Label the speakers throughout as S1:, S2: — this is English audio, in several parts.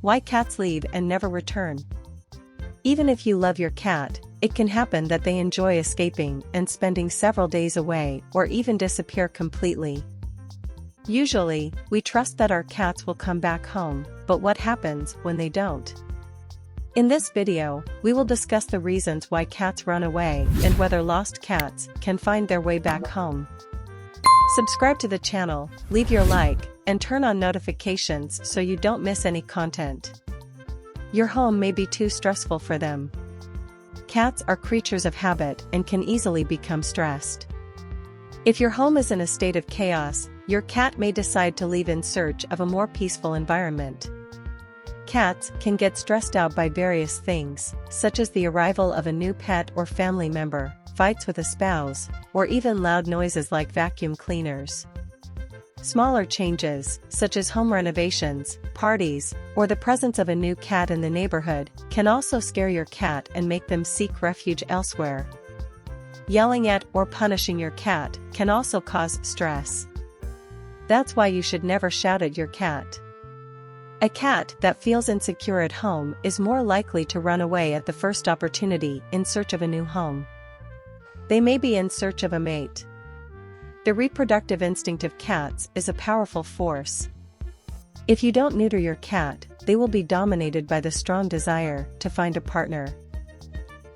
S1: Why cats leave and never return. Even if you love your cat, it can happen that they enjoy escaping and spending several days away or even disappear completely. Usually, we trust that our cats will come back home, but what happens when they don't? In this video, we will discuss the reasons why cats run away and whether lost cats can find their way back home. Subscribe to the channel, leave your like, and turn on notifications so you don't miss any content. Your home may be too stressful for them. Cats are creatures of habit and can easily become stressed. If your home is in a state of chaos, your cat may decide to leave in search of a more peaceful environment. Cats can get stressed out by various things, such as the arrival of a new pet or family member, fights with a spouse, or even loud noises like vacuum cleaners. Smaller changes, such as home renovations, parties, or the presence of a new cat in the neighborhood, can also scare your cat and make them seek refuge elsewhere. Yelling at or punishing your cat can also cause stress. That's why you should never shout at your cat. A cat that feels insecure at home is more likely to run away at the first opportunity in search of a new home. They may be in search of a mate. The reproductive instinct of cats is a powerful force. If you don't neuter your cat, they will be dominated by the strong desire to find a partner.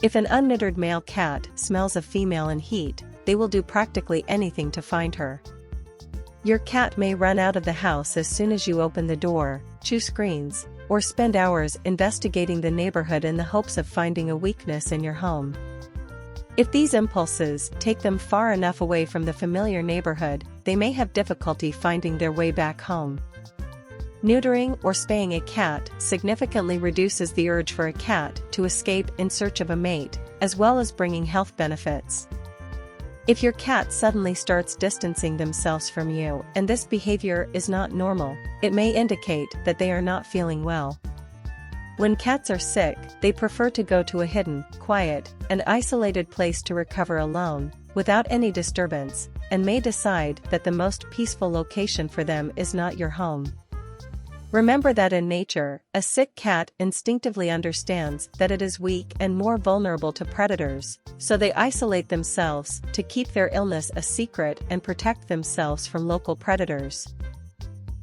S1: If an unneutered male cat smells a female in heat, they will do practically anything to find her. Your cat may run out of the house as soon as you open the door, chew screens, or spend hours investigating the neighborhood in the hopes of finding a weakness in your home. If these impulses take them far enough away from the familiar neighborhood, they may have difficulty finding their way back home. Neutering or spaying a cat significantly reduces the urge for a cat to escape in search of a mate, as well as bringing health benefits. If your cat suddenly starts distancing themselves from you and this behavior is not normal, it may indicate that they are not feeling well. When cats are sick, they prefer to go to a hidden, quiet, and isolated place to recover alone, without any disturbance, and may decide that the most peaceful location for them is not your home. Remember that in nature, a sick cat instinctively understands that it is weak and more vulnerable to predators, so they isolate themselves to keep their illness a secret and protect themselves from local predators.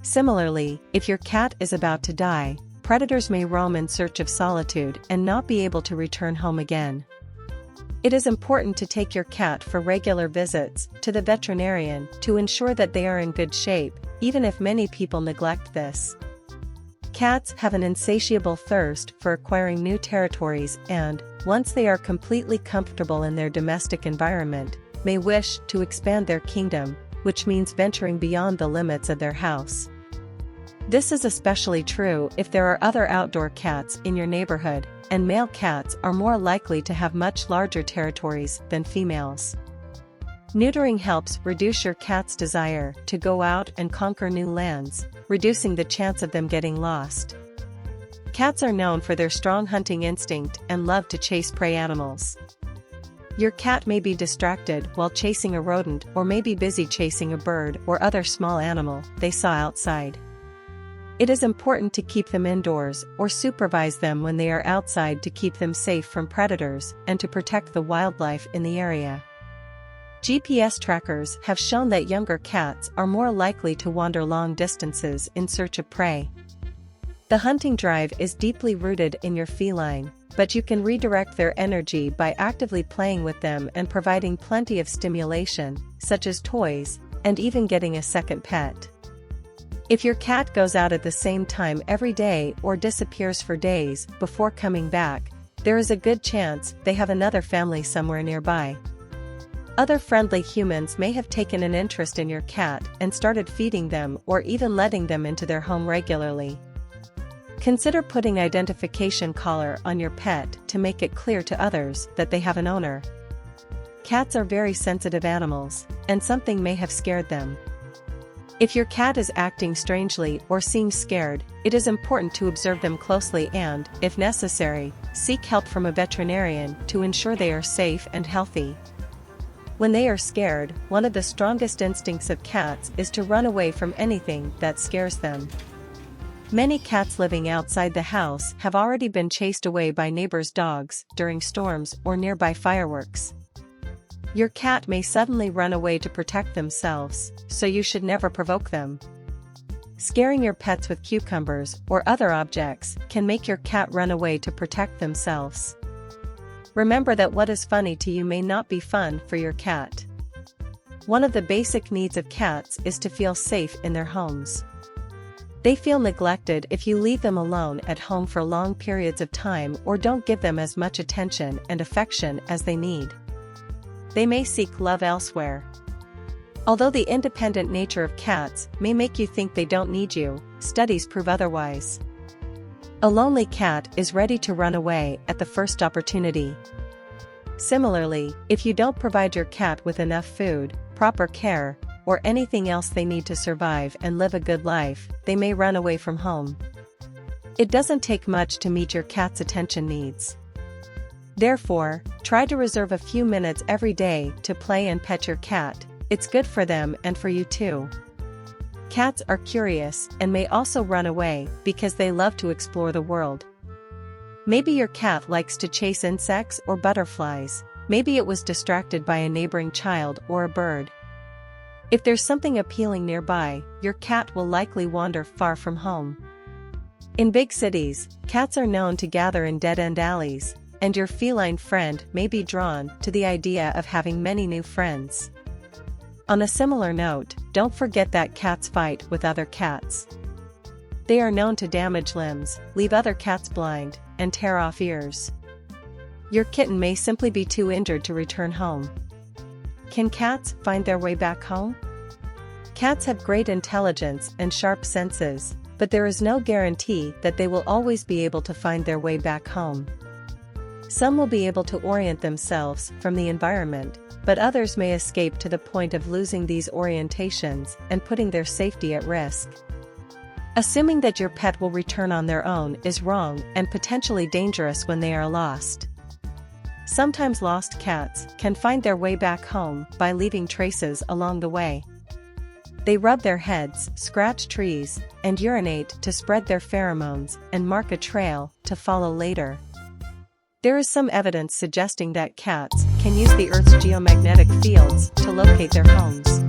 S1: Similarly, if your cat is about to die, predators may roam in search of solitude and not be able to return home again. It is important to take your cat for regular visits to the veterinarian to ensure that they are in good shape, even if many people neglect this. Cats have an insatiable thirst for acquiring new territories and, once they are completely comfortable in their domestic environment, may wish to expand their kingdom, which means venturing beyond the limits of their house. This is especially true if there are other outdoor cats in your neighborhood, and male cats are more likely to have much larger territories than females. Neutering helps reduce your cat's desire to go out and conquer new lands, reducing the chance of them getting lost. Cats are known for their strong hunting instinct and love to chase prey animals. Your cat may be distracted while chasing a rodent or may be busy chasing a bird or other small animal they saw outside. It is important to keep them indoors or supervise them when they are outside to keep them safe from predators and to protect the wildlife in the area. GPS trackers have shown that younger cats are more likely to wander long distances in search of prey. The hunting drive is deeply rooted in your feline, but you can redirect their energy by actively playing with them and providing plenty of stimulation, such as toys, and even getting a second pet. If your cat goes out at the same time every day or disappears for days before coming back, there is a good chance they have another family somewhere nearby. Other friendly humans may have taken an interest in your cat and started feeding them or even letting them into their home regularly. Consider putting identification collar on your pet to make it clear to others that they have an owner. Cats are very sensitive animals, and something may have scared them. If your cat is acting strangely or seems scared, it is important to observe them closely and, if necessary, seek help from a veterinarian to ensure they are safe and healthy. When they are scared, one of the strongest instincts of cats is to run away from anything that scares them. Many cats living outside the house have already been chased away by neighbors' dogs during storms or nearby fireworks. Your cat may suddenly run away to protect themselves, so you should never provoke them. Scaring your pets with cucumbers or other objects can make your cat run away to protect themselves. Remember that what is funny to you may not be fun for your cat. One of the basic needs of cats is to feel safe in their homes. They feel neglected if you leave them alone at home for long periods of time or don't give them as much attention and affection as they need. They may seek love elsewhere. Although the independent nature of cats may make you think they don't need you, studies prove otherwise. A lonely cat is ready to run away at the first opportunity. Similarly, if you don't provide your cat with enough food, proper care, or anything else they need to survive and live a good life, they may run away from home. It doesn't take much to meet your cat's attention needs. Therefore, try to reserve a few minutes every day to play and pet your cat. It's good for them and for you too. Cats are curious and may also run away because they love to explore the world. Maybe your cat likes to chase insects or butterflies. Maybe it was distracted by a neighboring child or a bird. If there's something appealing nearby, your cat will likely wander far from home. In big cities, cats are known to gather in dead-end alleys, and your feline friend may be drawn to the idea of having many new friends. On a similar note, don't forget that cats fight with other cats. They are known to damage limbs, leave other cats blind, and tear off ears. Your kitten may simply be too injured to return home. Can cats find their way back home? Cats have great intelligence and sharp senses, but there is no guarantee that they will always be able to find their way back home. Some will be able to orient themselves from the environment, but others may escape to the point of losing these orientations and putting their safety at risk. Assuming that your pet will return on their own is wrong and potentially dangerous when they are lost. Sometimes lost cats can find their way back home by leaving traces along the way. They rub their heads, scratch trees, and urinate to spread their pheromones and mark a trail to follow later. There is some evidence suggesting that cats can use the Earth's geomagnetic fields to locate their homes.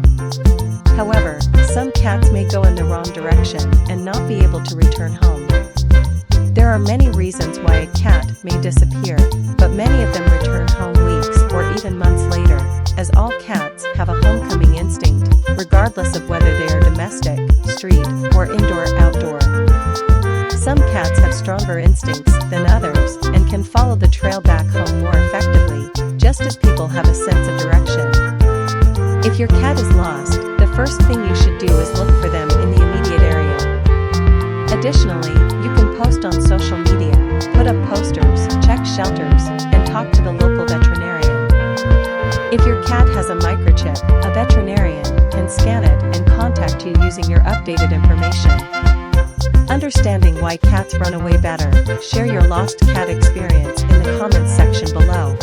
S1: However, some cats may go in the wrong direction and not be able to return home. There are many reasons why a cat may disappear, but many of them return home weeks or even months later, as all cats have a homecoming instinct, regardless of whether they are domestic, street, or indoor-outdoor. Some cats have stronger instincts than others and can follow the trail back home more effectively, just as people have a sense of direction. If your cat is lost, the first thing you should do is look for them in the immediate area. Additionally, you can post on social media, put up posters, check shelters, and talk to the local veterinarian. If your cat has a microchip, a veterinarian can scan it and contact you using your updated information. Understanding why cats run away better. Share your lost cat experience in the comments section below.